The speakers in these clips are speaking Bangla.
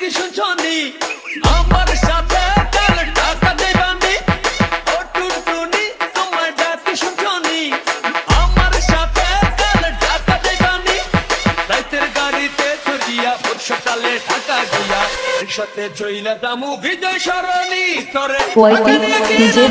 কি শুনছনি আমার সাথে কাল টাকা দেবানি ও টুনটুনি তোমার ডাক কি শুনছনি আমার সাথে কাল টাকা দেবানি রাতের গাড়িতে চড়িয়া ভোর সকালে ঢাকা গিয়া রিকশাতে চইলা দামু বিজয় সরণি তোরে ডিজে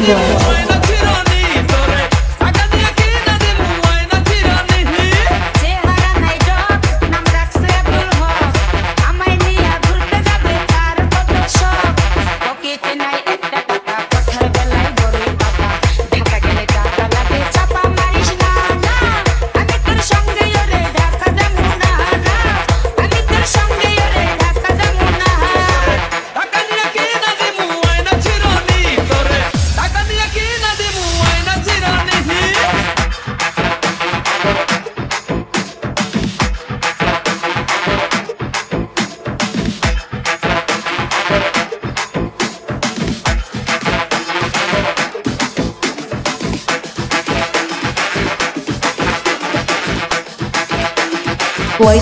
বয়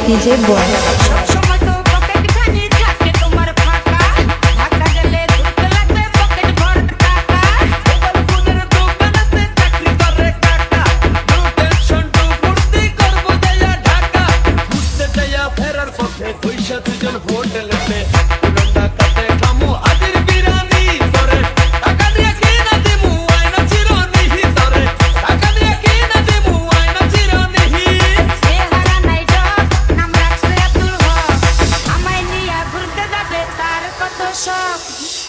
ডিজে বয়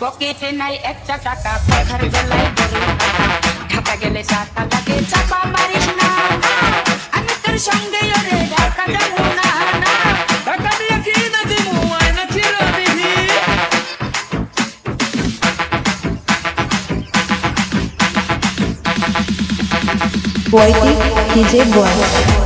পকেটে নাই একটা টাকা কথার বেলায় বড় ঢাকা গেলে টাকা লাগে চাপা মারিস না আমি তোর সঙ্গে ওরে ঢাকা যাবো না টাকা দিয়ে কি না দিমু আয়না চিরদিহি ডিজে বয়